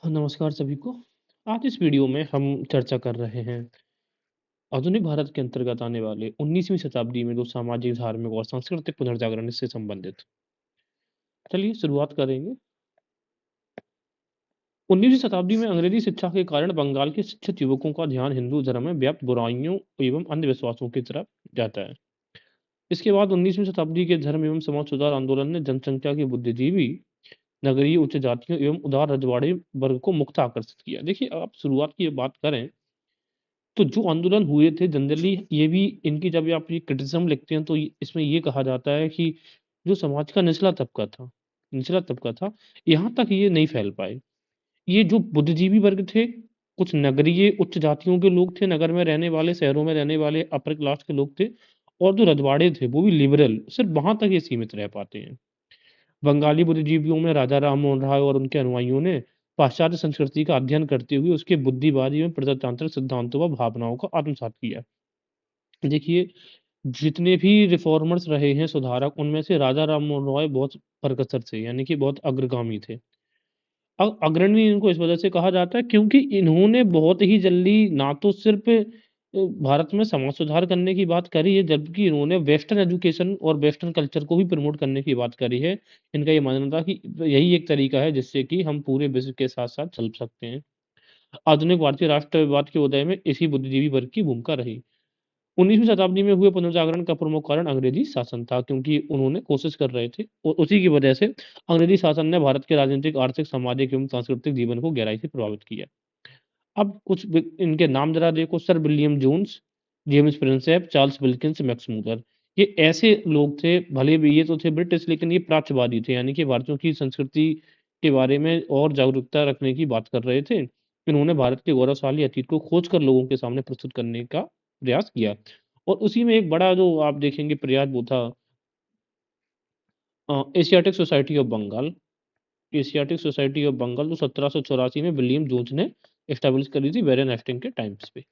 नमस्कार सभी को। आज इस वीडियो में हम चर्चा कर रहे हैं आधुनिक भारत के अंतर्गत आने वाले 19वीं शताब्दी में जो सामाजिक, धार्मिक और सांस्कृतिक पुनर्जागरण से संबंधित। चलिए शुरुआत करेंगे। 19वीं शताब्दी में अंग्रेजी शिक्षा के कारण बंगाल के शिक्षित युवकों का ध्यान हिंदू धर्म में व्याप्त बुराइयों एवं अंधविश्वासों की तरफ जाता है। इसके बाद 19वीं शताब्दी के धर्म एवं समाज सुधार आंदोलन ने जनसंख्या के बुद्धिजीवी, नगरीय उच्च जातियों एवं उदार रजवाड़े वर्ग को मुक्त आकर्षित किया। देखिए, आप शुरुआत की बात करें तो जो आंदोलन हुए थे जनरली, ये भी इनकी जब आप ये क्रिटिसिज्म लिखते हैं तो इसमें ये कहा जाता है कि जो समाज का निचला तबका था, यहाँ तक ये नहीं फैल पाए। ये जो बुद्धिजीवी वर्ग थे, कुछ नगरीय उच्च जातियों के लोग थे, नगर में रहने वाले, शहरों में रहने वाले अपर क्लास के लोग थे, और जो रजवाड़े थे वो भी लिबरल, सिर्फ वहां तक ये सीमित रह पाते हैं। बंगाली बुद्धिजीवियों में राजा राम मोहन राय और उनके अनुयायियों ने पाश्चात्य संस्कृति का अध्ययन करते हुए उसके बुद्धिवादी एवं प्रजातांत्रिक सिद्धांतों व भावनाओं का आत्मसात किया। देखिए, जितने भी रिफॉर्मर्स रहे हैं, सुधारक, उनमें से राजा राम मोहन रॉय बहुत बरकसर थे, यानी कि बहुत अग्रगामी थे। अग्रणी इनको इस वजह से कहा जाता है क्योंकि इन्होंने बहुत ही जल्दी ना तो सिर्फ भारत में समाज सुधार करने की बात करी है, जबकि इन्होंने वेस्टर्न एजुकेशन और वेस्टर्न कल्चर को भी प्रमोट करने की बात करी है। इनका ये मानना था कि यही एक तरीका है जिससे कि हम पूरे विश्व के साथ-साथ चल सकते हैं। आधुनिक भारतीय राष्ट्रवाद के उदय में इसी बुद्धिजीवी वर्ग की भूमिका रही। 19वीं शताब्दी में हुए पुनर्जागरण का प्रमुख कारण अंग्रेजी शासन था, क्योंकि उन्होंने कोशिश कर रहे थे और उसी की वजह से अंग्रेजी शासन ने भारत के राजनीतिक, आर्थिक, सामाजिक एवं सांस्कृतिक जीवन को गहराई से प्रभावित किया। अब कुछ इनके नाम जरा देखो। Sir William Jones, James Prinsep, Charles Wilkins, Max Muller. ये ऐसे लोग थे, भले भी ये तो थे ब्रिटिश, लेकिन ये प्राच्यवादी थे, यानी कि भारतीयों की संस्कृति के बारे में और जागरूकता रखने की बात कर रहे थे। इन्होंने भारत के गौरवशाली अतीत को खोज कर लोगों के सामने प्रस्तुत करने का प्रयास किया। और उसी में एक बड़ा जो आप देखेंगे प्रयास वो था Asiatic Society of Bengal. Asiatic Society of Bengal जो 1784 में विलियम जोन्स ने एस्टेब्लिश करी थी वेरेन हेस्टिंग के टाइम्स पे।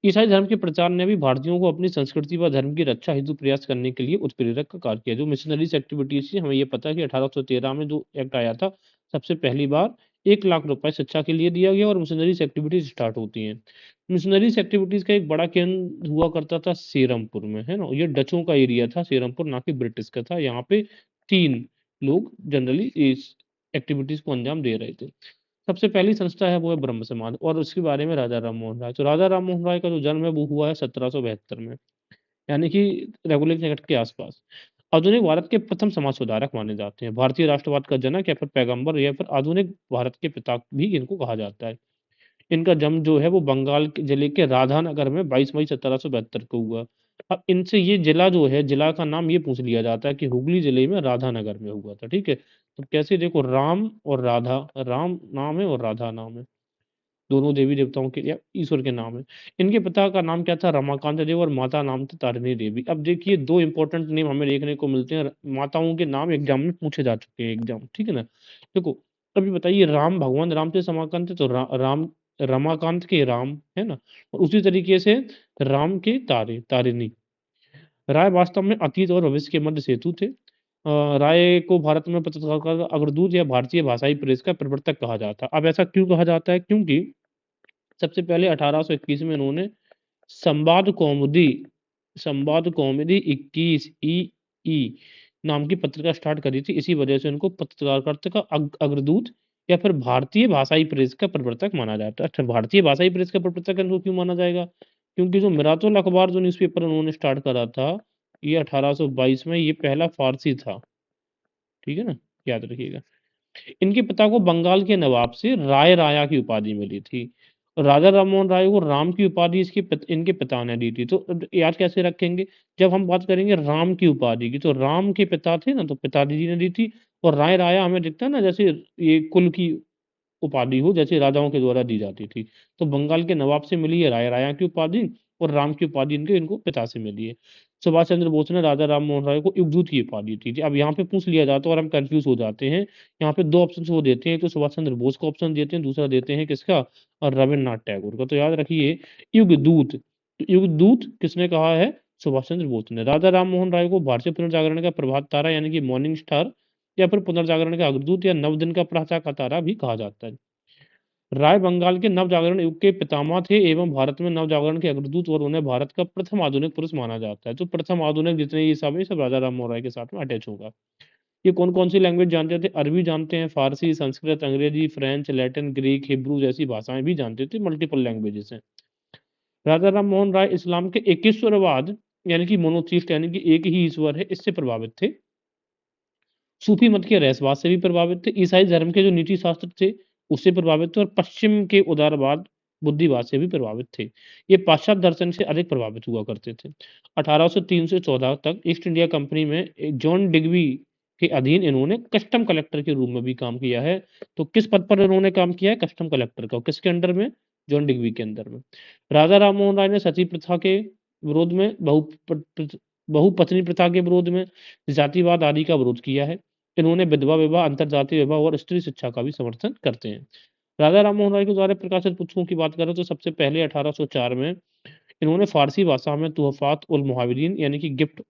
ईसाई धर्म के प्रचार ने भी भारतीयों को अपनी संस्कृति व धर्म की रक्षा हेतु प्रयास करने के लिए उत्प्रेरक का कार्य किया। जो मिशनरीज एक्टिविटीज थी, हमें ये पता है कि 1813 में जो एक्ट आया था, सबसे पहली बार 1 लाख रुपए शिक्षा के लिए दिया गया और मिशनरीज एक्टिविटीज स्टार्ट होती हैं। मिशनरीज एक्टिविटीज का एक बड़ा केंद्र हुआ करता था सेरमपुर में, है ना। ये डचों का एरिया था सेरमपुर, ना कि ब्रिटिश का था। यहाँ पे 3 लोग जनरली इस एक्टिविटीज को अंजाम दे रहे थे। सबसे पहली संस्था है वो है ब्रह्म समाज, और उसके बारे में राजा राम मोहन राय। तो राजा राम मोहन राय का जो जन्म है वो हुआ है 1772 में, यानी कि रेगुलेशन एक्ट के आसपास। आधुनिक भारत के प्रथम समाज सुधारक माने जाते हैं। भारतीय राष्ट्रवाद का जनक या फिर पैगंबर या फिर आधुनिक भारत के पिता भी इनको कहा जाता है। इनका जन्म जो है वो बंगाल के जिले के राधानगर में 22 मई 1772 को हुआ। अब इनसे ये जिला जो है, जिला का नाम ये पूछ लिया जाता है कि हुगली जिले में राधानगर में हुआ था, ठीक है। तो कैसे देखो, राम और राधा, राम नाम है और राधा नाम है, दोनों देवी देवताओं के या ईश्वर के नाम है। इनके पिता का नाम क्या था? रमाकांत देव, और माता नाम था तारिणी देवी। अब देखिए, 2 इंपॉर्टेंट नेम हमें देखने को मिलते हैं। माताओं के नाम एग्जाम में पूछे जा चुके हैं एग्जाम, ठीक है ना। देखो, अभी बताइए, राम भगवान राम से समाकांत है तो राम, रमाकांत के राम, है ना। और उसी तरीके से राम के तारिणी। राय वास्तव में अतीत और भविष्य के मध्य सेतु थे। राय को भारत में पत्रकारिता का अग्रदूत या भारतीय भाषाई प्रेस का प्रवर्तक कहा जाता है। अब ऐसा क्यों कहा जाता है? क्योंकि सबसे पहले 1821 में इन्होंने संवाद कौमुदी संवाद कौमुदी 21 ई नाम की पत्रिका स्टार्ट करी थी। इसी वजह से उनको पत्रकारिता का अग्रदूत या फिर भारतीय भाषाई प्रेस का प्रवर्तक माना जाता है। अच्छा, भारतीय भाषाई प्रेस का प्रवर्तक इनको क्यों माना जाएगा? क्योंकि जो मिरातुल अखबार जो न्यूज़पेपर उन्होंने स्टार्ट करा था, ये 1822 में, ये पहला फारसी था, ठीक है ना, याद रखिएगा। इनके पिता को बंगाल के नवाब से राय राया की उपाधि मिली थी। राजा राममोहन राय को राम की उपाधि इनके पिता ने दी थी। तो याद कैसे रखेंगे? जब हम बात करेंगे राम की उपाधि की, तो राम के पिता थे ना, तो पिताजी जी ने दी थी। और राय राया हमें दिखता है ना, जैसे ये कुल की उपाधि हो, जैसे राजाओं के द्वारा दी जाती थी। तो बंगाल के नवाब से मिली है राय राया की उपाधि, और राम की उपाधि इनको पिता से मिली है। सुभाष चंद्र बोस ने राजा राम मोहन राय को युगदूत की उपाधि दी थी। अब यहाँ पे पूछ लिया जाता है और हम कंफ्यूज हो जाते हैं। यहाँ पे 2 ऑप्शन वो देते हैं, तो सुभाष चंद्र बोस का ऑप्शन देते हैं, दूसरा देते हैं किसका? और रविन्द्रनाथ टैगोर का। तो याद रखिए, युगदूत। तो युगदूत किसने कहा है? सुभाष चंद्र बोस ने। राजा राम मोहन राय को भारतीय पुनर्जागरण का प्रभात तारा, यानी कि मॉर्निंग स्टार, या फिर पुनर्जागरण का अग्रदूत या नवदिन का प्राचा का तारा भी कहा जाता है। राय बंगाल के नवजागरण युग के पितामह थे एवं भारत में नवजागरण के अग्रदूत और उन्हें भारत का प्रथम आधुनिक पुरुष माना जाता है। तो प्रथम आधुनिक जितने ये सब है सब राजा राम मोहन राय के साथ में अटैच होगा। ये कौन कौन सी लैंग्वेज जानते थे? अरबी जानते हैं, फारसी, संस्कृत, अंग्रेजी, फ्रेंच, लैटिन, ग्रीक, हिब्रू जैसी भाषाएं भी जानते थे। मल्टीपल लैंग्वेजेस हैं। राजा राम मोहन राय इस्लाम के एकेश्वरवाद यानी कि मोनोथीस्ट यानी कि एक ही ईश्वर है इससे प्रभावित थे। सूफी मत के रहस्यवाद से भी प्रभावित थे। ईसाई धर्म के जो नीति शास्त्र थे उससे प्रभावित थे और पश्चिम के उदारवाद बुद्धिवाद से भी प्रभावित थे। ये पाश्चात्य दर्शन से अधिक प्रभावित हुआ करते थे। 1803 से 14 तक ईस्ट इंडिया कंपनी में जॉन डिग्बी के अधीन इन्होंने कस्टम कलेक्टर के रूप में भी काम किया है। तो किस पद पर इन्होंने काम किया है? कस्टम कलेक्टर का। किसके अंडर में? जॉन डिग्बी के अंदर में। राजा राम मोहन राय ने सती प्रथा के विरोध में बहुपत्नी प्रथा के विरोध में जातिवाद आदि का विरोध किया है। इन्होंने विधवा विवाह, अंतरजातीय विवाह और स्त्री शिक्षा का भी समर्थन करते हैं। राजा राम मोहन राय के द्वारा प्रकाशित पुस्तकों की बात करें तो सबसे पहले 1804 में इन्होंने फारसी भाषा में तुहफात उल मुहाविरीन यानी कि गिफ्ट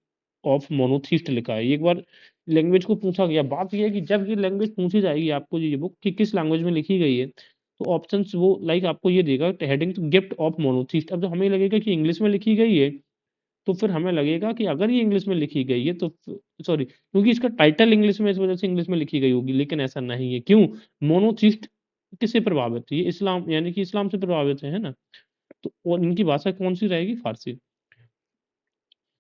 ऑफ मोनोथीस्ट लिखा है। एक बार लैंग्वेज को पूछा गया। बात यह है कि जब ये लैंग्वेज पूछी जाएगी आपको ये बुक कि किस लैंग्वेज में लिखी गई है तो ऑप्शंस वो लाइक आपको ये देगा हेडिंग गिफ्ट ऑफ मोनोथीस्ट। अब जो हमें लगेगा कि इंग्लिश में लिखी गई है तो फिर हमें लगेगा कि अगर ये इंग्लिश में लिखी गई है तो सॉरी क्योंकि इसका टाइटल इंग्लिश में इस वजह से इंग्लिश में लिखी गई होगी लेकिन ऐसा नहीं है। क्यों? मोनोथिस्ट किससे प्रभावित है? ये इस्लाम यानी कि इस्लाम से प्रभावित है ना। तो और इनकी भाषा कौन सी रहेगी? फारसी।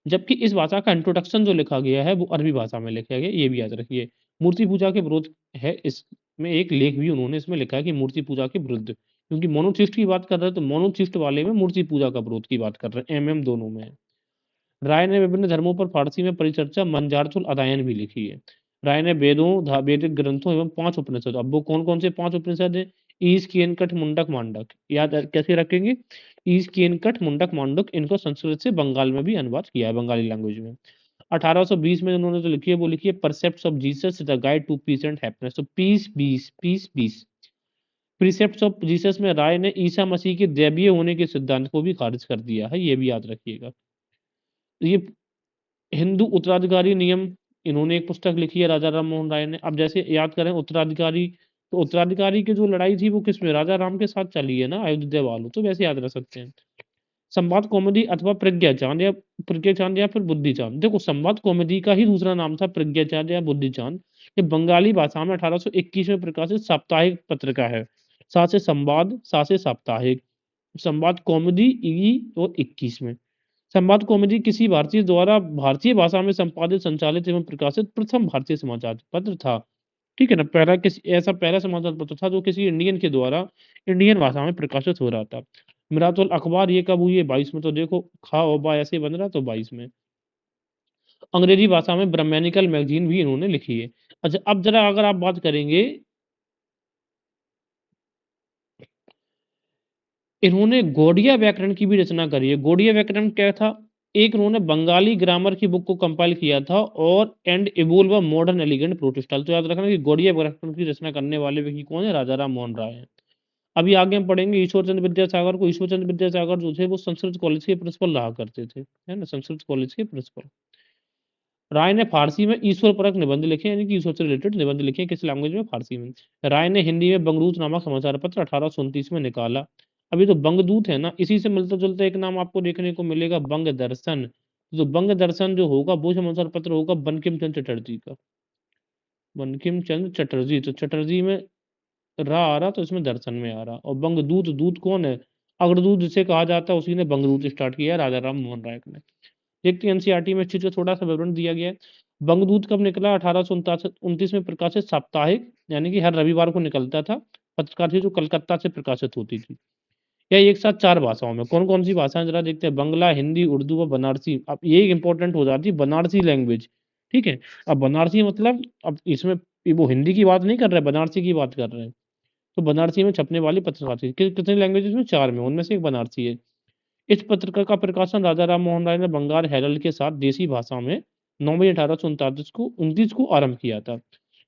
जबकि इस भाषा का इंट्रोडक्शन जो लिखा गया है वो अरबी भाषा में लिखा गया है। ये भी याद रखिए। मूर्ति पूजा के विरोध है इसमें एक लेख भी उन्होंने इसमें लिखा है कि मूर्ति पूजा के विरुद्ध क्योंकि मोनोथिस्ट की बात कर रहे हैं तो मोनोथिस्ट वाले में मूर्ति पूजा का विरोध की बात कर रहे हैं। एम दोनों में है। राय ने विभिन्न धर्मों पर फारसी में परिचर्चा मंजारतुल अदायन भी लिखी है। राय ने वेदों वैदिक ग्रंथों एवं 5 उपनिषद। अब वो कौन कौन से 5 उपनिषद है? ईश केनकट मुंडक मांडक। याद कैसे रखेंगे? ईश केनकट मुंडक मांडक इनको संस्कृत से बंगाल में भी अनुवाद किया है बंगाली लैंग्वेज में। 1820 में उन्होंने जो लिखी है वो लिखी है percepts of Jesus the guide to peace and happiness. तो पीस प्रीसेप्ट्स ऑफ जीसस में राय ने ईसा मसीह के दैवीय होने के सिद्धांत को भी खारिज कर दिया है। ये भी याद रखिएगा। ये हिंदू उत्तराधिकारी नियम इन्होंने एक पुस्तक लिखी है राजा राम मोहन राय ने। अब जैसे याद करें उत्तराधिकारी तो उत्तराधिकारी की जो लड़ाई थी वो किसमें? राजा राम के साथ चली है ना, अयोध्या वालों। तो वैसे याद रख सकते हैं। संवाद कॉमेडी अथवा प्रज्ञा चांद या फिर बुद्धि चांद। देखो संवाद कॉमेडी का ही दूसरा नाम था प्रज्ञा चांद या बुद्धि चांद। ये बंगाली भाषा में 1821 में प्रकाशित साप्ताहिक पत्रिका है। सा से संवाद, सा से साप्ताहिक, संवाद कॉमेडी ई और 21 में। संवाद कॉमेडी किसी भारतीय द्वारा भारतीय भाषा में संपादित, संचालित एवं प्रकाशित प्रथम भारतीय समाचार पत्र था। ठीक है ना। पहला किसी ऐसा पहला समाचार पत्र था जो किसी इंडियन के द्वारा इंडियन भाषा में प्रकाशित हो रहा था। मिरातुल अखबार ये कब हुई है? 22 में। तो देखो खा और बा ऐसे बन रहा तो 22 में। अंग्रेजी भाषा में ब्रह्मैनिकल मैगजीन भी इन्होंने लिखी है। अच्छा अब जरा अगर आप बात करेंगे इन्होंने गौड़िया व्याकरण की भी रचना करी है। गौड़िया व्याकरण क्या था? एक इन्होंने बंगाली ग्रामर की बुक को कंपाइल किया था और एंड इवोल्व मॉडर्न एलिगेंट प्रोटोस्टाइल। तो याद रखना कि गौड़िया व्याकरण की रचना करने वाले व्यक्ति कौन है? राजा राम मोहन राय है। अभी आगे हम पढ़ेंगे ईश्वर चंद्र विद्यासागर को। ईश्वर चंद्र विद्यासागर जो थे वो संस्कृत कॉलेज के प्रिंसिपल रहा करते थे, है ना, संस्कृत कॉलेज के प्रिंसिपल। राय ने फारसी में ईश्वर परक निबंध लिखे यानी कि ईश्वर से रिलेटेड निबंध लिखे। किस लैंग्वेज में? फारसी में। राय ने हिंदी में बंगरूत नामक समाचार पत्र 1829 में निकाला। अभी तो बंगदूत है ना, इसी से मिलता जुलता एक नाम आपको देखने को मिलेगा, बंग दर्शन। तो बंग दर्शन जो होगा वो समाचार पत्र होगा बंकिम चंद्र चटर्जी का। बंकिम चंद्र चटर्जी। तो चटर्जी में रा आ रहा तो इसमें दर्शन में आ रहा। और बंगदूत, दूत कौन है? अग्रदूत जिसे कहा जाता है उसी ने बंगदूत स्टार्ट किया है, राजा राम मोहन राय ने। देखते हैं एनसीईआरटी में चीज थोड़ा सा विवरण दिया गया है। बंगदूत कब निकला? 1829 में प्रकाशित साप्ताहिक यानी कि हर रविवार को निकलता था। पत्रकार थी जो कलकत्ता से प्रकाशित होती थी। या एक साथ 4 भाषाओं में। कौन कौन सी भाषाएं जरा देखते हैं? बंगला, हिंदी, उर्दू और बनारसी। अब ये इंपॉर्टेंट हो जाती है बनारसी लैंग्वेज। ठीक है। अब बनारसी मतलब अब इसमें वो हिंदी की बात नहीं कर रहे, बनारसी की बात कर रहे हैं। तो बनारसी में छपने वाली पत्रकार थी। कितनी लैंग्वेजेस में? 4 में। उनमें से एक बनारसी है। इस पत्रिका का प्रकाशन राजा राम मोहन राय ने बंगाल हेरल्ड के साथ देसी भाषा में 9 मई 1829 को आरंभ किया था।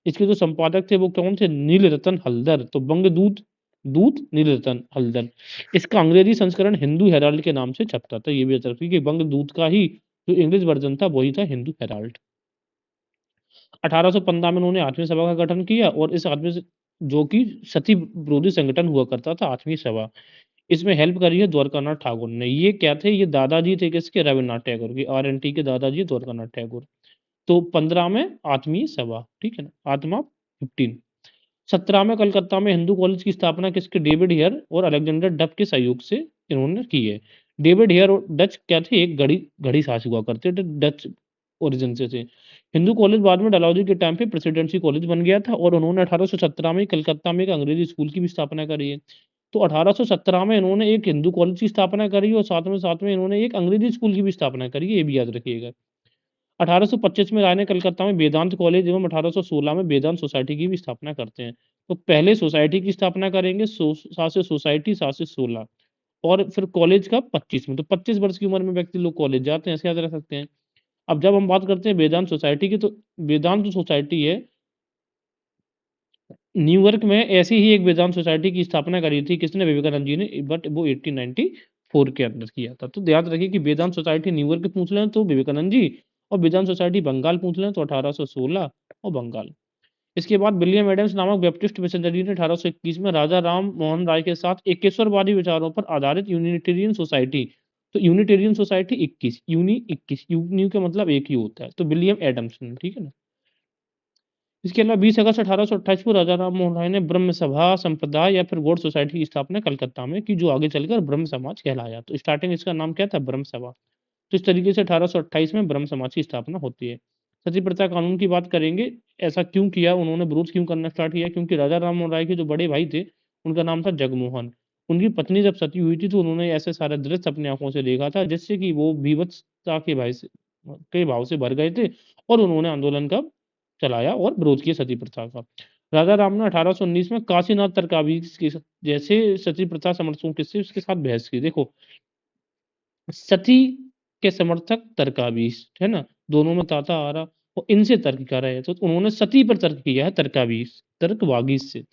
इसके जो संपादक थे वो कौन थे? नीलरतन हल्दर। तो बंगदूत दूत नीलरतन हल्दर। इसका अंग्रेजी संस्करण हिंदू हेराल्ड के नाम से छपता था। ये भी याद रखिए कि बंगदूत का ही जो इंग्लिश वर्जन था वही था हिंदू हेराल्ड। 1815 में उन्होंने 8वीं सभा का गठन किया और इस 8वीं जो कि सती विरोधी संगठन हुआ करता था 8वीं सभा। इसमें हेल्प करी है द्वारकानाथ ठाकुर ने। ये क्या थे? ये दादाजी थे किसके? रविन्द्रनाथ टैगोर के। आरएनटी के दादाजी द्वारकानाथ टैगोर। तो 15 में 8वीं सभा, ठीक है ना, आत्मा 15। 17 में कलकत्ता में हिंदू कॉलेज की स्थापना किसके? डेविड हेयर और अलेक्जेंडर डफ के सहयोग से इन्होंने की है। डेविड हेयर और डच क्या थे? एक घड़ी घड़ी साहसी हुआ करते थे, डच ओरिजिन से थे। हिंदू कॉलेज बाद में डलहौजी के टाइम पे प्रेसिडेंसी कॉलेज बन गया था और उन्होंने 1817 में कलकत्ता में एक अंग्रेजी स्कूल की भी स्थापना करी है। तो 1817 में इन्होंने एक हिंदू कॉलेज की स्थापना करी और साथ में इन्होंने एक अंग्रेजी स्कूल की भी स्थापना करी है, ये भी याद रखिएगा। 1825 में राय ने कलकत्ता में वेदांत कॉलेज एवं 1816 में वेदांत सोसाइटी की भी स्थापना करते हैं। तो पहले सोसाइटी की स्थापना करेंगे, सात से सोसाइटी, 7 से 16, और फिर कॉलेज का 25 में। तो 25 वर्ष की उम्र में व्यक्ति लोग कॉलेज जाते हैं, ऐसे याद रख सकते हैं। अब जब हम बात करते हैं वेदांत सोसाइटी की, तो वेदांत जो सोसाइटी है न्यूयॉर्क में, ऐसी ही एक वेदांत सोसाइटी की स्थापना करी थी किसने? विवेकानंद जी ने, बट वो 1894 के अंदर किया था। तो याद रखिए कि वेदांत सोसाइटी न्यूयॉर्क पूछ लें तो विवेकानंद जी, और वेदांत सोसाइटी बंगाल पूछ लें तो 1816 और बंगाल। इसके बाद विलियम एडम्स नामक बैप्टिस्ट मिशनरी ने 1821 में राजा राम मोहन राय के साथ एकेश्वरवादी विचारों पर आधारित यूनिटेरियन सोसाइटी, तो यूनिटेरियन सोसाइटी 21, यूनी 21, यूनी का मतलब एक ही होता है, तो विलियम एडम्स ने, ठीक है ना। इसके अलावा 20 अगस्त 1828 को राजा राम मोहन राय ने ब्रह्म सभा संप्रदाय या फिर गौड़ सोसाइटी की स्थापना कलकत्ता में की, जो आगे चलकर ब्रह्म समाज कहलाया। तो स्टार्टिंग इसका नाम क्या था? ब्रह्म सभा। तो इस तरीके से 1828 में ब्रह्म समाज की स्थापना होती है। सती प्रथा कानून की बात करेंगे। ऐसा क्यों किया उन्होंने, विरोध क्यों करना स्टार्ट किया? क्योंकि राजा राम मोहन राय के जो बड़े भाई थे उनका नाम था जगमोहन। उनकी पत्नी जब सती हुई थी तो उन्होंने ऐसे सारे दृश्य अपनी आंखों से देखा था जिससे कि वो बीभत्सता के भाव से भर गए थे और उन्होंने आंदोलन का चलाया और विरोध किया सती प्रथा का। राजा राम ने 1819 में काशीनाथ तरकाबीज के जैसे सती प्रथा समर्थकों के से उसके साथ बहस की। देखो, सती के समर्थक तरकाबीज है ना, दोनों में ताता आ रहा, और इनसे तर्क कर रहे हैं, तो उन्होंने सती पर तर्क किया है, तरकाबीज तर्कवागीज से।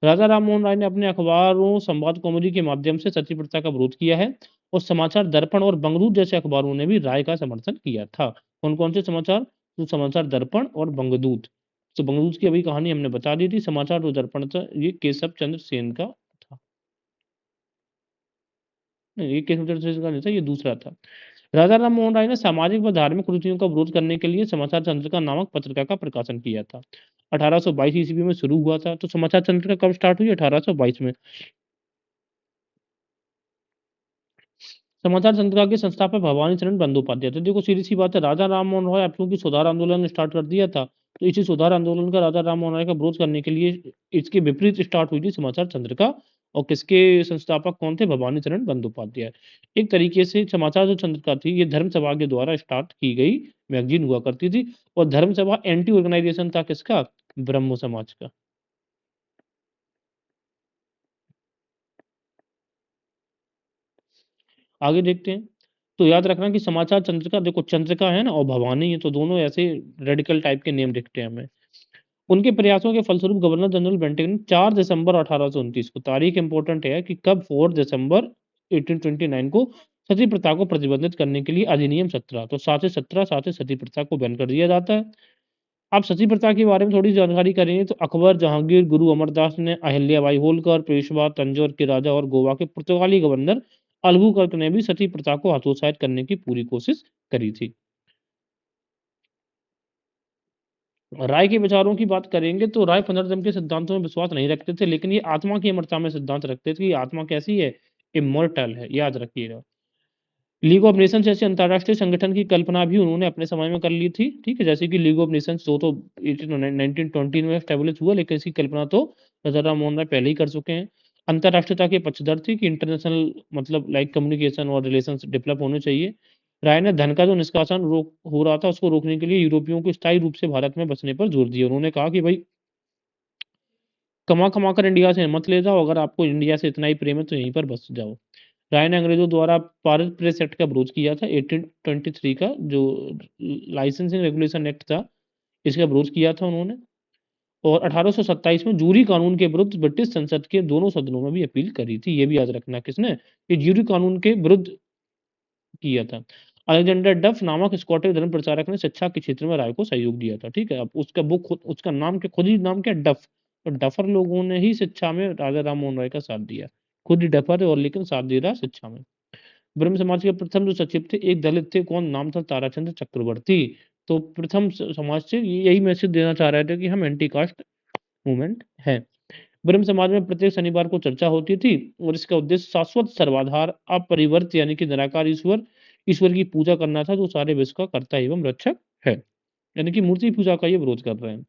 राजा राम मोहन राय ने अपने अखबारों संवाद कौमुदी के माध्यम से सती प्रथा का विरोध किया है और समाचार दर्पण और बंगरूद जैसे अखबारों ने भी राय का समर्थन किया था। कौन कौन से समाचार? तो समाचार दर्पण और बंगदूत। तो बंगदूत की अभी कहानी हमने बता दी थी। समाचार जो दर्पण था ये केशव चंद्र सेन का था, नहीं ये केशव चंद्र सेन का नहीं था, ये दूसरा था। राजा राम मोहन राय ने सामाजिक व धार्मिक रुचियों का विरोध करने के लिए समाचार चंद्रिका नामक पत्रिका का प्रकाशन किया था। 1822 ईस्वी में शुरू हुआ था। तो समाचार चंद्रिका कब स्टार्ट हुई? 1822 में। समाचार चंद्रिका के संस्थापक भवानी चरण बंदोपाध्याय। तो देखो सीधी सी बात है, राजा राम मोहन राय क्योंकि सुधार आंदोलन स्टार्ट कर दिया था, तो इसी सुधार आंदोलन का राजा राम मोहन राय का विरोध करने के लिए इसके विपरीत स्टार्ट हुई थी समाचार चंद्रिका। और किसके संस्थापक कौन थे? भवानी चरण बंदोपाध्याय। एक तरीके से समाचार जो चंद्रिका थी ये धर्म सभा के द्वारा स्टार्ट की गई मैगजीन हुआ करती थी, और धर्म सभा एंटी ऑर्गेनाइजेशन था किसका? ब्रह्मो समाज का। आगे देखते हैं। तो याद रखना कि समाचार चंद्रिका, देखो चंद्रिका है ना और भवानी है, तो दोनों ऐसे रेडिकल टाइप के नेम दिखते हैं हमें। उनके प्रयासों के फलस्वरूप गवर्नर जनरल बेंटिक ने 4 दिसंबर 1829 को, तारीख इंपॉर्टेंट है कि कब, 4 दिसंबर 1829 को सती प्रथा को प्रतिबंधित करने के लिए अधिनियम 17, तो 7 से सती प्रथा को बैन कर दिया जाता है। आप सती प्रथा के बारे में थोड़ी जानकारी करेंगे तो अकबर, जहांगीर, गुरु अमरदास ने, अहिल्याबाई होलकर, पेशवा, तंजौर के राजा और गोवा के पुर्तगाली गवर्नर अल्बुकर्क ने भी सती प्रथा को हतोत्साहित करने की पूरी कोशिश करी थी। राय के विचारों की बात करेंगे तो राय पुनर्जन्म के सिद्धांतों में विश्वास नहीं रखते थे, लेकिन ये आत्मा की अमरता में सिद्धांत रखते थे कि आत्मा कैसी है? इमोर्टल है, याद रखिएगा। लीग ऑफ नेशंस जैसे अंतरराष्ट्रीय संगठन की कल्पना भी उन्होंने अपने समय में कर ली थी, ठीक है, जैसे कि लीग ऑफ नेशंस तो 1920 में एस्टेब्लिश हुआ, लेकिन इसकी कल्पना तो राजा राम मोहन राय पहले ही कर चुके हैं। अंतरराष्ट्रीयता के पक्षधर थे कि इंटरनेशनल मतलब लाइक कम्युनिकेशन और रिलेशंस डेवलप होने चाहिए। राय ने धन का जो निष्कासन रोक हो रहा था उसको रोकने के लिए यूरोपियों को स्थायी रूप से भारत में बसने पर जोर दिया। उन्होंने कहा कि भाई कमा कमा कर इंडिया से मत ले जाओ, अगर आपको इंडिया से इतना ही प्रेम है तो यहीं पर बस जाओ। राय ने अंग्रेजों द्वारा पारित प्रेस एक्ट का विरोध किया था, 1823 का जो लाइसेंसिंग रेगुलेशन एक्ट था, इसका विरोध किया था उन्होंने। और 1827 में जूरी कानून के विरुद्ध ब्रिटिश संसद के दोनों सदनों में भी अपील करी थी। ये भी याद रखना किसने? ये जूरी कानून के विरुद्ध किया था। अलेक्जेंडर डफ नामक स्कॉटिश धर्म प्रचारक ने शिक्षा के क्षेत्र में राय को सहयोग दिया था, ठीक है। अब उसका बुक उसका नाम क्या, खुद ही नाम क्या, डफ। और डफर लोगों ने ही शिक्षा में राजा राम मोहन राय का साथ दिया। खुद ही डफर है और लेकिन साथ दे रहा है शिक्षा में। ब्रह्म समाज के प्रथम जो सचिव थे, एक दलित थे, कौन नाम था? ताराचंद्र चक्रवर्ती। तो प्रथम समाज से यही मैसेज देना चाह रहे थे कि हम एंटी कास्ट मूवमेंट है। ब्रह्म समाज में प्रत्येक शनिवार को चर्चा होती थी और इसका उद्देश्य शाश्वत सर्वाधार अपरिवर्त यानी कि निराकार ईश्वर ईश्वर की पूजा करना था, जो सारे विश्व का कर्ता एवं रक्षक है। यानी कि मूर्ति पूजा का ये विरोध कर रहे हैं।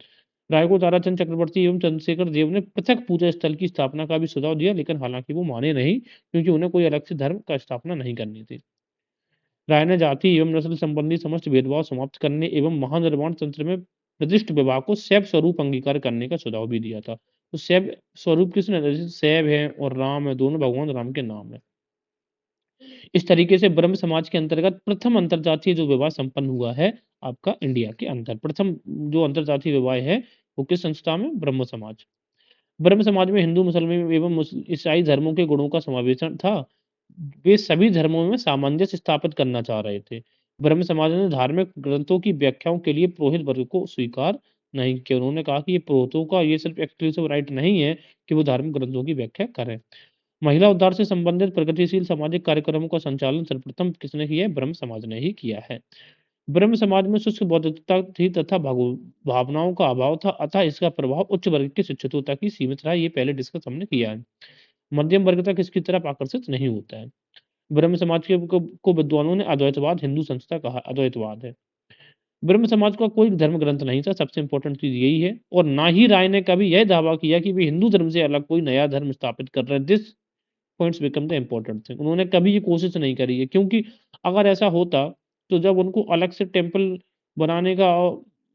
राय को ताराचंद चक्रवर्ती एवं चंद्रशेखर देव ने पृथक पूजा स्थल की स्थापना का भी सुझाव दिया, लेकिन हालांकि वो माने नहीं, क्योंकि उन्हें कोई अलग से धर्म का स्थापना नहीं करनी थी। राय ने जाति एवं नस्ल संबंधी समस्त भेदभाव समाप्त करने एवं महानिर्वाण तंत्र में प्रतिष्ठ विवाह को शैव स्वरूप अंगीकार करने का सुझाव भी दिया था। तो शैव स्वरूप किसने? जैसे शैव है और राम है, दोनों भगवान राम के नाम है। इस तरीके से ब्रह्म समाज के अंतर्गत प्रथम अंतरजातीय जो विवाह संपन्न हुआ है आपका इंडिया के अंदर, प्रथम जो अंतरजातीय विवाह है वो किस संस्था में? ब्रह्म समाज। ब्रह्म समाज में हिंदू, मुसलमान एवं ईसाई धर्मों के गुणों का समावेशन था। वे सभी धर्मों में सामंजस्य स्थापित करना चाह रहे थे। ब्रह्म समाज ने धार्मिक ग्रंथों की व्याख्याओं के लिए पुरोहित वर्ग को स्वीकार नहीं किया। उन्होंने कहा कि ये पुरोहितों का ये सिर्फ एक्सक्लूसिव राइट नहीं है कि वो धार्मिक ग्रंथों की व्याख्या करें। महिला उद्धार से संबंधित प्रगतिशील सामाजिक कार्यक्रमों का संचालन सर्वप्रथम किसने किया है? ब्रह्म समाज ने ही किया है। ब्रह्म समाज में शुष्क बौद्धिकता थी तथा भावनाओं का अभाव था, अतः इसका प्रभाव उच्च वर्ग के शिक्षितों तक ही सीमित रहा। ये पहले डिस्कस हमने किया है। मध्यम वर्ग तक इसकी तरफ आकर्षित नहीं होता है। ब्रह्म समाज के को विद्वानों ने अद्वैतवाद हिंदू संस्था कहा। अद्वैतवाद है। ब्रह्म समाज का कोई धर्म ग्रंथ नहीं था, सबसे इंपॉर्टेंट चीज यही है। और ना ही राय ने कभी यह दावा किया कि वे हिंदू धर्म से अलग कोई नया धर्म स्थापित कर रहे हैं। This points become the important thing. उन्होंने कभी ये कोशिश नहीं करी है, क्योंकि अगर ऐसा होता तो जब उनको अलग से टेम्पल बनाने का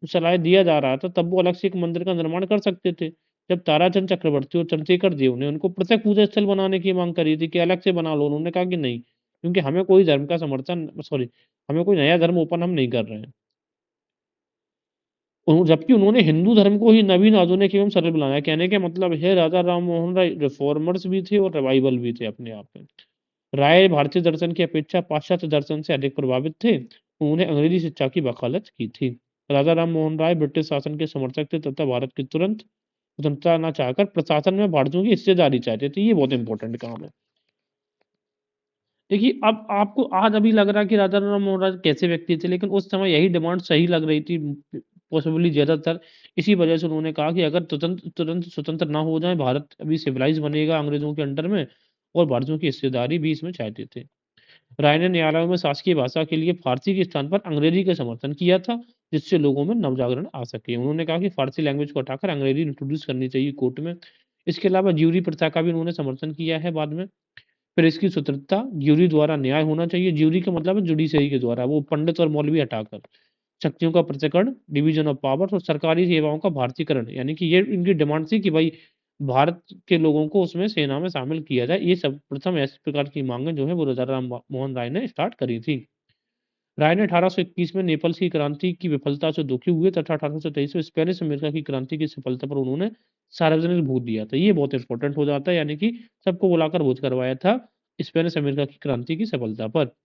सलाह दिया जा रहा था, तब वो अलग से एक मंदिर का निर्माण कर सकते थे। जब ताराचंद चक्रवर्ती और चंद्रशेखर देव ने उनको पृथक पूजा स्थल बनाने की मांग करी थी कि अलग से बना लो, उन्होंने कहा कि नहीं, क्योंकि हमें कोई धर्म का समर्थन, सॉरी, हमें कोई नया धर्म ओपन हम नहीं कर रहे हैं। जबकि उन्होंने हिंदू धर्म को ही नवीन, आधुनिक एवं सरल बनाया। कहने का मतलब है राजा राम मोहन राय रिफॉर्मर्स भी थे और रिवाइवल भी थे अपने आप में। राय भारतीय दर्शन की अपेक्षा पाश्चात्य दर्शन से अधिक प्रभावित थे। उन्होंने अंग्रेजी शिक्षा की वकालत की थी। राजा राम मोहन राय ब्रिटिश शासन के समर्थक थे तथा भारत की तुरंत स्वतंत्रता न चाहकर प्रशासन में भारतीयों की हिस्सेदारी चाहते थे। ये बहुत इंपॉर्टेंट काम है। देखिए, अब आपको आज अभी लग रहा है कि राजा राम मोहन राय कैसे व्यक्ति थे, लेकिन उस समय यही डिमांड सही लग रही थी पॉसिबली ज्यादातर। इसी वजह से उन्होंने कहा कि अगर तुरंत तुरंत स्वतंत्र ना हो जाए, भारत अभी सिविलाइज बनेगा अंग्रेजों के अंडर में, और भारतीयों की हिस्सेदारी भी इसमें चाहते थे। राय ने न्यायालयों में शासकीय भाषा के लिए फारसी के स्थान पर अंग्रेजी का समर्थन किया था, जिससे लोगों में नवजागरण आ सके। उन्होंने कहा कि फारसी लैंग्वेज को हटाकर अंग्रेजी इंट्रोड्यूस करनी चाहिए कोर्ट में। इसके अलावा ज्यूरी प्रथा का भी उन्होंने समर्थन किया है बाद में। फिर इसकी स्वतंत्रता, ज्यूरी द्वारा न्याय होना चाहिए। ज्यूरी का मतलब है जुडिशरी के द्वारा, वो पंडित और मौलवी हटाकर। शक्तियों का पृथक्करण, डिवीजन ऑफ पावर, और सरकारी सेवाओं का भारतीयकरण, यानी कि ये इनकी डिमांड थी कि भाई भारत के लोगों को उसमें सेना में शामिल किया जाए। ये सब प्रथम ऐसे प्रकार की मांगे जो है वो राजा राम मोहन राय ने स्टार्ट करी थी। राय ने 1821 में नेपल्स की क्रांति की विफलता से दुखी हुए तथा 1823 में स्पेनिश अमेरिका की क्रांति की सफलता पर उन्होंने सार्वजनिक भोज दिया था। ये बहुत इंपॉर्टेंट हो जाता है, यानी कि सबको बुलाकर भोज करवाया था स्पेनिश अमेरिका की क्रांति की सफलता पर।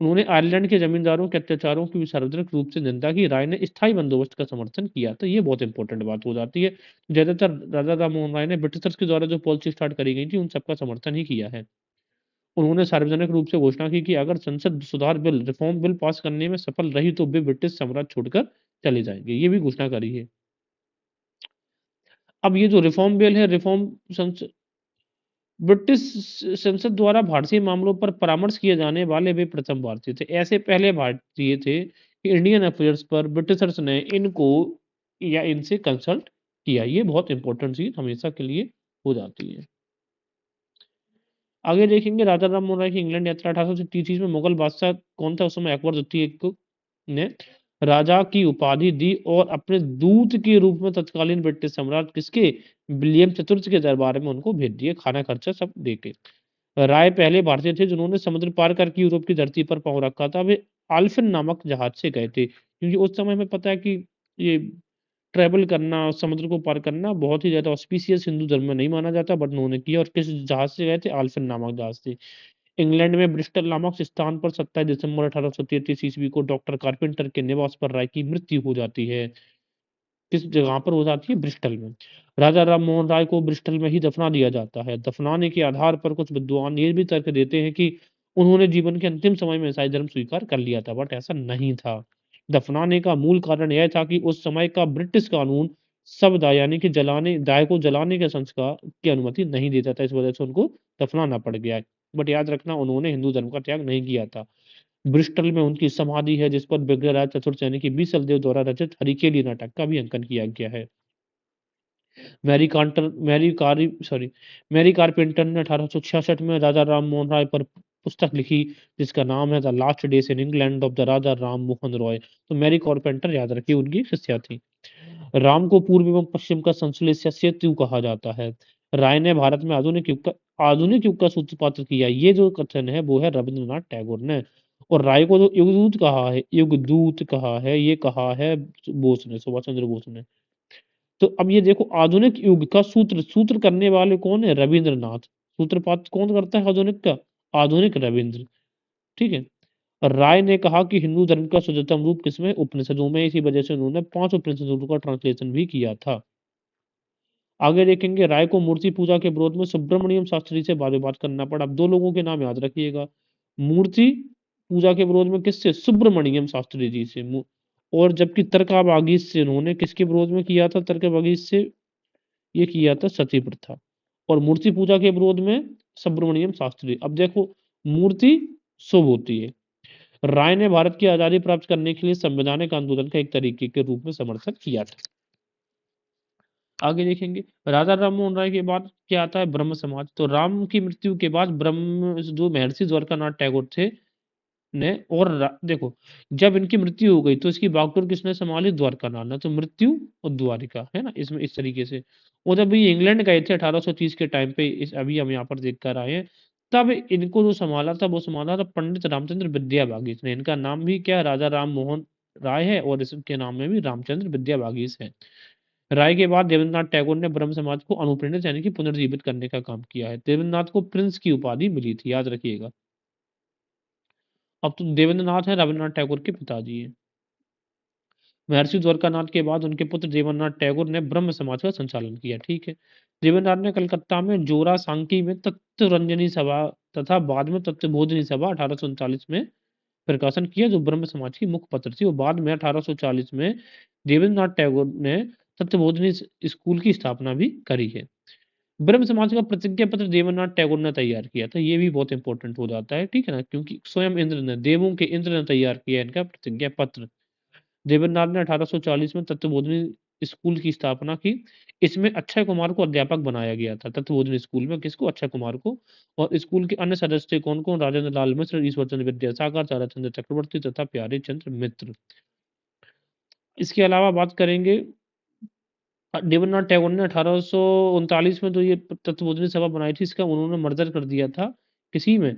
उन्होंने आयरलैंड के जमींदारों के अत्याचारों की सार्वजनिक रूप से निंदा की। राय ने स्थायी बंदोबस्त का समर्थन किया। तो ये बहुत इंपॉर्टेंट बात हो जाती है। ज्यादातर राजा राम मोहन राय ने ब्रिटिशर्स के द्वारा जो पॉलिसी स्टार्ट करी गई थी उन सबका समर्थन ही किया है। उन्होंने सार्वजनिक रूप से घोषणा की कि अगर संसद सुधार बिल, रिफॉर्म बिल पास करने में सफल रही तो वे ब्रिटिश साम्राज्य छोड़कर चले जाएंगे। ये भी घोषणा करी है। अब ये जो रिफॉर्म बिल है, रिफॉर्म ब्रिटिश संसद द्वारा भारतीय मामलों पर परामर्श किए जाने वाले वे प्रथम भारतीय थे। ऐसे पहले भारतीय थे कि इंडियन अफेयर्स पर ब्रिटिशर्स ने इनको या इनसे कंसल्ट किया। ये बहुत इंपॉर्टेंट चीज हमेशा के लिए हो जाती है। आगे देखेंगे राजा राम मोहन राय की इंग्लैंड यात्रा। 1833 में मुगल बादशाह कौन था उस समय? अकबर द्वितीय को ने राजा की उपाधि दी और अपने दूत के रूप में तत्कालीन ब्रिटिश सम्राट किसके? विलियम चतुर्थ के दरबार में उनको भेज दिए, खाना खर्चा सब देके। राय पहले भारतीय थे जिन्होंने समुद्र पार करके यूरोप की धरती पर पांव रखा था। वे आल्फिन नामक जहाज से गए थे, क्योंकि उस समय में पता है कि ये ट्रैवल करना, समुद्र को पार करना बहुत ही ज्यादा ऑस्पिशियस हिंदू धर्म में नहीं माना जाता, बट उन्होंने किया। और किस जहाज से गए थे? आल्फिन नामक जहाज से। इंग्लैंड में ब्रिस्टल नामक स्थान पर 27 दिसंबर 1833 ईस्वी को डॉक्टर कारपेंटर के निवास पर राय की मृत्यु हो जाती है। किस जगह पर हो जाती है? ब्रिस्टल में। राजा राम मोहन राय को ब्रिस्टल में ही दफना दिया जाता है। दफनाने के आधार पर कुछ विद्वान ये भी तर्क देते हैं कि उन्होंने जीवन के अंतिम समय में ईसाई धर्म स्वीकार कर लिया था, बट ऐसा नहीं था। दफनाने का मूल कारण यह था कि उस समय का ब्रिटिश कानून शव दाह यानी कि दाह को जलाने के संस्कार की अनुमति नहीं देता था, इस वजह से उनको दफनाना पड़ गया है। बट याद रखना, उन्होंने हिंदू धर्म का त्याग नहीं किया था। ब्रिस्टल में उनकी समाधि है, जिस पर विग्रहराज चतुर्थ यानी कि बीसलदेव द्वारा रचित हरिकेली नाटक का भी अंकन किया गया है। मैरी कारपेंटर ने 1866 में राजा राम मोहन राय पर पुस्तक लिखी, जिसका नाम है the last days in England of the Raja Ram Mohan Roy. तो मैरी कारपेंटर याद रखिए, उनकी शिष्या थी। राम को पूर्व एवं पश्चिम का संश्लेष या सेतु कहा जाता है। राय ने भारत में आधुनिक युग का सूत्रपात किया। ये जो कथन है वो है रविंद्रनाथ टैगोर ने। और राय को जो युगदूत कहा है, ये कहा है बोस ने, सुभाष चंद्र बोस ने। तो अब ये देखो, आधुनिक युग का सूत्र करने वाले कौन है? रविंद्रनाथ। सूत्रपात कौन करता है आधुनिक का? आधुनिक रविंद्र। ठीक है। राय ने कहा कि हिंदू धर्म का शुद्धतम रूप किसमें? उपनिषदों में। इसी वजह से उन्होंने 5 उपनिषदों का ट्रांसलेशन भी किया था। आगे देखेंगे, राय को मूर्ति पूजा के विरोध में सुब्रमण्यम शास्त्री से वाद विवाद करना पड़ा। अब 2 लोगों के नाम याद रखिएगा। मूर्ति पूजा के विरोध में किससे? सुब्रमण्यम शास्त्री जी से। और जबकि तर्कबागीश से उन्होंने किसके विरोध में किया था? तर्कबागीश से ये किया था सती प्रथा। और मूर्ति पूजा के विरोध में सुब्रमण्यम शास्त्री। अब देखो, मूर्ति शुभ होती है। राय ने भारत की आजादी प्राप्त करने के लिए संवैधानिक आंदोलन का एक तरीके के रूप में समर्थन किया था। आगे देखेंगे, राजा राम मोहन राय के बाद क्या आता है? ब्रह्म समाज। तो राम की मृत्यु के बाद ब्रह्म जो महर्षि द्वारकानाथ टैगोर थे ने और देखो, जब इनकी मृत्यु हो गई तो इसकी बागडोर किसने संभाली? द्वारकानाथ ने। तो मृत्यु और द्वारिका है ना, इसमें इस तरीके से। और जब ये इंग्लैंड गए थे 1830 के टाइम पे, इस अभी हम यहाँ पर देख कर आए हैं, तब इनको जो संभाला था वो संभाला था पंडित रामचंद्र विद्यावागीश ने। इनका नाम भी क्या है? राजा राम मोहन राय है, और इसके नाम में भी रामचंद्र विद्यावागीश है। राय के बाद देवेंद्रनाथ टैगोर ने ब्रह्म समाज को अनुप्रेरित यानी कि पुनर्जीवित करने का काम किया है। देवेंद्रनाथ को प्रिंस की उपाधि मिली थी, याद रखिएगा। अब तो देवेंद्रनाथ है रविन्द्रनाथ टैगोर के पिताजी हैं। महर्षि द्वारकानाथ के बाद उनके पुत्र देवेंद्रनाथ टैगोर ने ब्रह्म समाज का संचालन किया। ठीक है। देवेंद्रनाथ ने कलकत्ता में जोरा सांकी में तत्वरंजनी सभा तथा बाद में तत्वबोधिनी सभा 1839 में प्रकाशन किया, जो ब्रह्म समाज की मुख्य पत्र थी। और बाद में 1840 में देवेंद्रनाथ टैगोर ने तत्वबोधिनी स्कूल की स्थापना भी करी है। ब्रह्म समाज का प्रतिज्ञा पत्र देवेंद्रनाथ टैगोर ने तैयार किया था। ये भी बहुत इंपॉर्टेंट हो जाता है, ठीक है ना, क्योंकि स्वयं इंद्र ने, देवों के इंद्र ने तैयार किया इनका प्रतिज्ञा पत्र। देवेंद्रनाथ ने 1840 में तत्वबोधिनी स्कूल की स्थापना की। इसमें अक्षय कुमार को अध्यापक बनाया गया था। तत्वबोधिनी स्कूल में किसको? अक्षय कुमार को। और स्कूल के अन्य सदस्य कौन कौन? राजेंद्र लाल मिश्र, ईश्वर चंद्र विद्यासागर, ताराचंद्र चक्रवर्ती तथा प्यारे चंद्र मित्र। इसके अलावा बात करेंगे, देवेंद्रनाथ टैगोर ने 1839 में जो ये तत्वबोधिनी सभा बनाई थी, इसका उन्होंने मर्जर कर दिया था किसी में,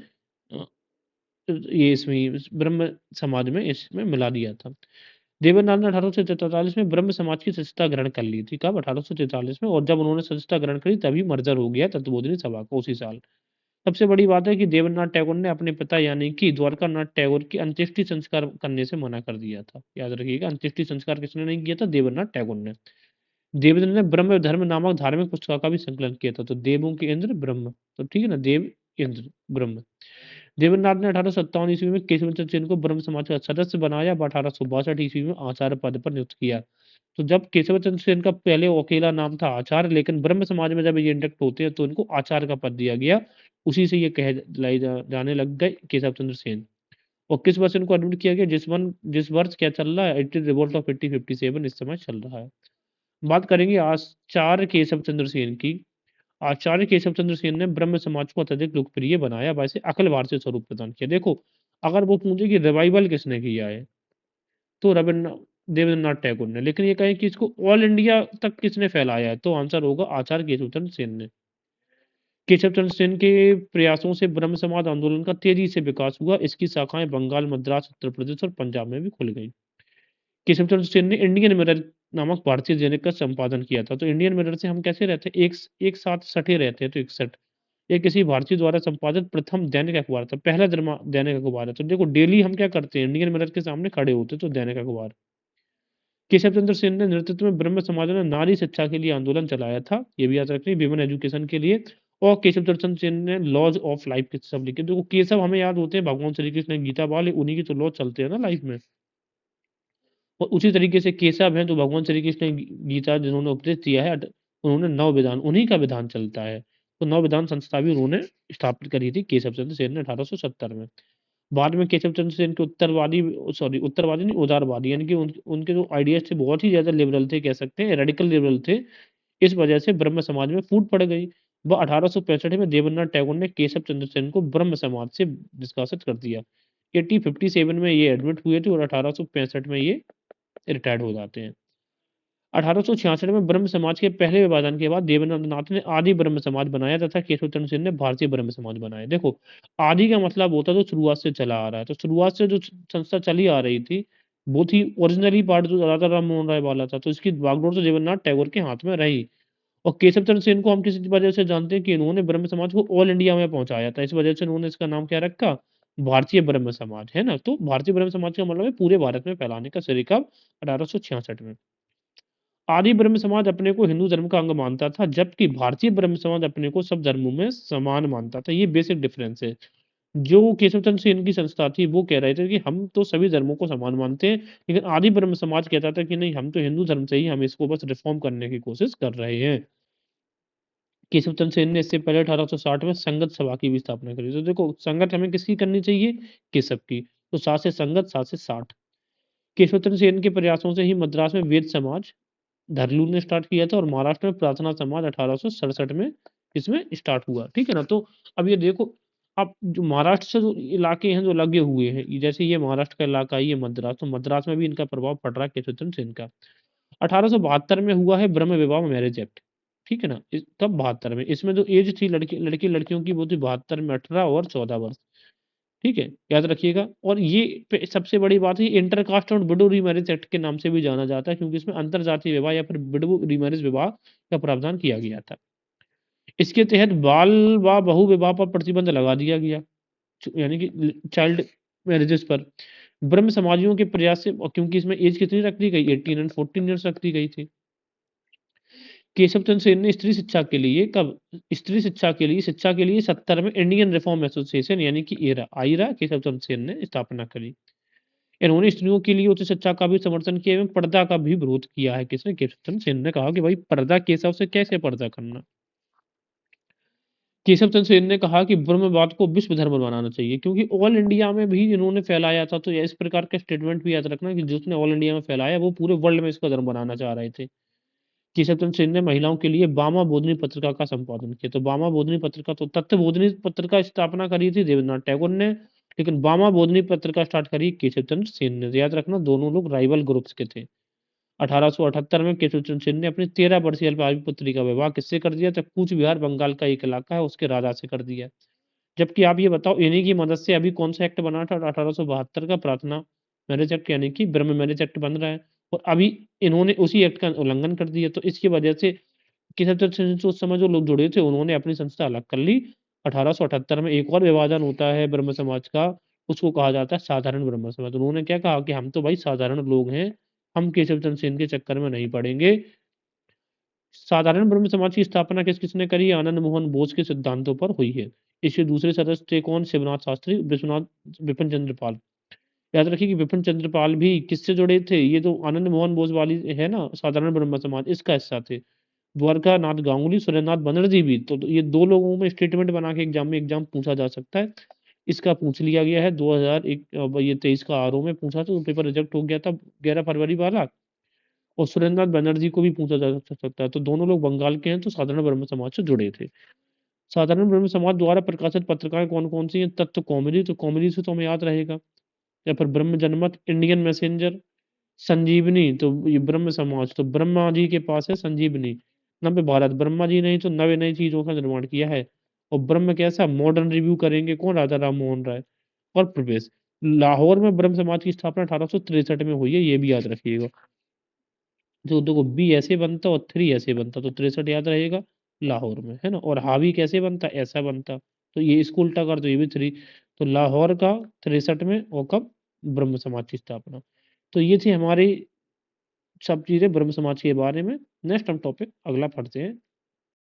ये इसमें ब्रह्म समाज में इसमें मिला दिया था। देवेंद्रनाथ ने 1843 में ब्रह्म समाज की सदस्यता ग्रहण कर ली थी। कब? 1843 में। और जब उन्होंने सदस्यता ग्रहण करी तभी मर्जर हो गया तत्वबोधिनी सभा का, उसी साल। सबसे बड़ी बात है कि देवेंद्रनाथ टैगोर ने अपने पिता यानी कि द्वारकानाथ टैगोर की अंत्येष्टि संस्कार करने से मना कर दिया था। याद रखिएगा, अंत्येष्टि संस्कार किसने नहीं किया था? देवेंद्रनाथ टैगोर ने। देवेंद्र ने ब्रह्म धर्म नामक धार्मिक पुस्तक का भी संकलन किया था। तो देवों के इंद्र ब्रह्म, तो ठीक है ना, देव इंद्र ब्रह्म। देवेंद्रनाथ ने 1857 ईस्वी में केशव चंद्र सेन को ब्रह्म समाज का सदस्य बनाया व 1862 ईस्वी में आचार्य पद पर नियुक्त किया। तो जब केशव चंद्र सेन का पहले अकेला नाम था आचार्य, लेकिन ब्रह्म समाज में जब ये इंडक्ट होते हैं तो इनको आचार्य का पद दिया गया। उसी से ये जाने लग गए केशव चंद्र सेन। और किस वर्ष इनको एडमिट किया गया? जिस वर्ष क्या चल रहा है? रिवोल्ट ऑफ 1857 इस समय चल रहा है। बात करेंगे आचार्य केशव चंद्र सेन की। आचार्य केशव चंद्र सेन ने ब्रह्म समाज को अत्यधिक लोकप्रिय बनाया, वैसे अखिल भारतीय स्वरूप प्रदान किया। देखो, अगर वो पूछे कि रिवाइवल किसने किया है, तो रविन्द्र देवेंद्रनाथ टैगोर ने। लेकिन ये कहें कि इसको ऑल इंडिया तक किसने फैलाया है, तो आंसर होगा आचार्य केशव चंद्र सेन ने। केशव चंद्र सेन के प्रयासों से ब्रह्म समाज आंदोलन का तेजी से विकास हुआ। इसकी शाखाएं बंगाल, मद्रास, उत्तर प्रदेश और पंजाब में भी खुल गई। केशव चंद्र सेन ने इंडियन मिरर नामक भारतीय दैनिक का संपादन किया था। तो इंडियन मिरर से हम कैसे रहते हैं? एक साथ सटे रहते हैं, तो 61। ये किसी भारतीय द्वारा संपादित प्रथम दैनिक अखबार था, पहला दैनिक अखबार है। तो देखो, डेली हम क्या करते हैं? इंडियन मिरर के सामने खड़े होते, तो दैनिक अखबार। केशव चंद्र सेन ने नेतृत्व में ब्रह्म समाज ने नारी शिक्षा के लिए आंदोलन चलाया था, ये भी याद रखिए, विमेन एजुकेशन के लिए। और केशव चंद्र सेन ने लॉज ऑफ लाइफ के सब लिखे। देखो केशव हमें याद होते हैं भगवान श्री कृष्ण ने गीता वाले, उन्हीं के तो लॉज चलते हैं ना लाइफ में। और उसी तरीके से केशव हैं जो भगवान श्री कृष्ण ने गीता जिन्होंने उपदेश दिया है, उन्होंने नौ विधान, उन्हीं का विधान चलता है। तो नौ विधान संस्था भी उन्होंने स्थापित करी थी केशव चंद्र सेन ने 1870 में। बाद में केशव चंद्र सेन के उत्तरवादी, सॉरी उत्तरवादी नहीं, उदारवादी, यानी कि उनके जो आइडियाज थे बहुत ही ज्यादा लिबरल थे, कह सकते हैं रेडिकल लिबरल थे। इस वजह से ब्रह्म समाज में फूट पड़ गई। वह 1865 में देवेंद्रनाथ टैगोर ने केशव चंद्र सेन को ब्रह्म समाज से निष्कासित कर दिया। 1857 में ये एडमिट हुए थे और 1865 में ये रिटायर्ड हो जाते हैं। 1866 में ब्रह्म समाज के पहले विभाजन के बाद देवेंद्र नाथ ने आदि ब्रह्म समाज बनाया तथा केशव चंद्र सेन ने भारतीय ब्रह्म समाज बनाया। देखो आदि का मतलब होता है तो शुरुआत से चला आ रहा है, तो शुरुआत से जो संस्था चली आ रही थी वो थी ओरिजिनली पार्ट जो राजा राम मोहन राय वाला था, तो इसकी बागडोर तो देवेंद्रनाथ टैगोर के हाथ में रही। और केशव चंद्र सेन को हम किसी वजह से जानते हैं कि इन्होंने ब्रह्म समाज को ऑल इंडिया में पहुंचाया था, इस वजह से इन्होंने इसका नाम क्या रखा, भारतीय ब्रह्म समाज, है ना। तो भारतीय ब्रह्म समाज का मतलब है पूरे भारत में फैलाने का श्रेय कब, 1866 में। आदि ब्रह्म समाज अपने को हिंदू धर्म का अंग मानता था, जबकि भारतीय ब्रह्म समाज अपने को सब धर्मों में समान मानता था। ये बेसिक डिफरेंस है। जो केशव चंद्र सेन की संस्था थी वो कह रहे थे कि हम तो सभी धर्मों को समान मानते हैं, लेकिन आदि ब्रह्म समाज कहता था कि नहीं, हम तो हिंदू धर्म से ही हम इसको बस रिफॉर्म करने की कोशिश कर रहे हैं। केशव चंद्र सेन ने इससे पहले 1860 में संगत सभा की भी स्थापना करी। तो देखो संगत हमें किसकी करनी चाहिए, केशव की। तो 7 से संगत, 7 से 60। केशव चंद्र सेन के प्रयासों से ही मद्रास में वेद समाज धरलू ने स्टार्ट किया था और महाराष्ट्र में प्रार्थना समाज 1867 में इसमें स्टार्ट हुआ। ठीक है ना। तो अब ये देखो, अब जो महाराष्ट्र से जो इलाके हैं जो लगे हुए हैं, जैसे ये महाराष्ट्र का इलाका है, ये मद्रास, तो मद्रास में भी इनका प्रभाव पड़ रहा है केशव चंद्र सेन का। 1872 में हुआ है ब्रह्म विवाह मैरिज एक्ट। ठीक है ना। तब 72 में इसमें जो एज थी लड़कियों की वो थी 72 में 18 और 14 वर्ष। ठीक है, याद रखिएगा। और ये सबसे बड़ी बात है, इंटरकास्ट और विडो रीमैरिज एक्ट के नाम से भी जाना जाता है, क्योंकि इसमें अंतर जातीय विवाह या फिर विडो रीमैरिज विवाह का प्रावधान किया गया था। इसके तहत बाल व बहु विवाह पर प्रतिबंध लगा दिया गया, यानी कि चाइल्ड मैरिजेस पर। ब्रह्म समाजियों के प्रयास से, क्योंकि इसमें एज कितनी रख दी गई, 18 एंड 14 ईयर्स रख दी गई थी। केशव चंद्र सेन ने स्त्री शिक्षा के लिए कब, स्त्री शिक्षा के लिए 70 में इंडियन रिफॉर्म एसोसिएशन यानी कि एरा आयरा केशव चंद्र सेन ने स्थापना करी। इन्होंने स्त्रियों के लिए उच्च शिक्षा का भी समर्थन किया एवं पर्दा का भी विरोध किया है। किसने, केशव चंद्र सेन ने कहा कि भाई पर्दा केशव से कैसे पर्दा करना। केशव चंद्र सेन ने कहा कि ब्रह्मवाद को विश्व धर्म बनाना चाहिए, क्योंकि ऑल इंडिया में भी इन्होंने फैलाया था। तो इस प्रकार का स्टेटमेंट भी याद रखना कि जिसने ऑल इंडिया में फैलाया वो पूरे वर्ल्ड में इसका धर्म बनाना चाह रहे थे। केशव चंद्र सेन ने महिलाओं के लिए बामा बोधनी पत्रिका का संपादन किया। तो बामा बोधनी पत्रिका, तो तत्व बोधनी पत्रिका स्थापना करी थी देवेंद्रनाथ टैगोर ने, लेकिन बामा बोधनी पत्रिका स्टार्ट करी केशव चंद्र सेन ने। याद रखना दोनों लोग राइवल ग्रुप्स के थे। 1878 में केशव चंद्र सेन ने अपनी 13 वर्षीय अल्पायु पुत्री का विवाह किससे कर दिया, तब कूच बिहार बंगाल का एक इलाका है उसके राजा से कर दिया। जबकि आप ये बताओ इन्हीं की मदद से अभी कौन सा एक्ट बना था, 1872 का प्रार्थना मैरिज एक्ट, यानी कि ब्रह्म मैरिज एक्ट बन रहा है। और अभी इन्होंने उसी एक्ट का उल्लंघन कर दिया। तो इसकी वजह से केशव चंद्र सेन से उस समय जो लोग जुड़े थे उन्होंने अपनी संस्था अलग कर ली। 1878 में एक और विभाजन होता है ब्रह्म समाज का, उसको कहा जाता है साधारण ब्रह्म समाज। उन्होंने क्या कहा कि हम तो भाई साधारण लोग हैं, हम केशव चंद्र सेन के चक्कर में नहीं पड़ेंगे। साधारण ब्रह्म समाज की स्थापना किसने करी, आनंद मोहन बोस के सिद्धांतों पर हुई है। इसके दूसरे सदस्य थे कौन, शिवनाथ शास्त्री, विश्वनाथ, विपिन चंद्र पाल। याद रखिए कि विपिन चंद्र पाल भी किससे जुड़े थे, ये जो आनंद मोहन बोस वाली है ना साधारण ब्रह्म समाज, इसका हिस्सा थे। द्वारका नाथ गांगुली, सुरेंद्रनाथ बनर्जी भी। तो ये दो लोगों में स्टेटमेंट बना के एग्जाम पूछा जा सकता है। इसका पूछ लिया गया है 2001, ये 23 का आरओ में पूछा था, तो पेपर रिजेक्ट हो गया था 11 फरवरी वाला। और सुरेंद्रनाथ बनर्जी को भी पूछा जा सकता है। तो दोनों लोग बंगाल के हैं, तो साधारण ब्रह्म समाज से जुड़े थे। साधारण ब्रह्म समाज द्वारा प्रकाशित पत्रिकाएं कौन कौन सी हैं, तत्व कौमुदी, तो कौमुदी से तो हमें याद रहेगा। या फिर ब्रह्म जनमत, इंडियन मैसेंजर, संजीवनी, तो ये ब्रह्म समाज, तो ब्रह्मा जी के पास है संजीवनी। नव्य भारत, ब्रह्मा जी ने ही तो नवे नई चीजों का निर्माण किया है। और ब्रह्म कैसा मॉडर्न रिव्यू करेंगे कौन, राजा राम मोहन राय। और प्रवेश, लाहौर में ब्रह्म समाज की स्थापना 1863 में हुई है, ये भी याद रखिएगा। जो देखो बी ऐसे बनता और थ्री ऐसे बनता, तो 63 याद रहेगा, लाहौर में, है ना। और हावी कैसे बनता, ऐसा बनता, तो ये इसको उल्टा कर दो, ये भी थ्री। तो लाहौर का 63 में, और कब, ब्रह्म समाज की स्थापना। तो ये थी हमारी सब चीज़ें ब्रह्म समाज के बारे में। नेक्स्ट हम टॉपिक अगला पढ़ते हैं।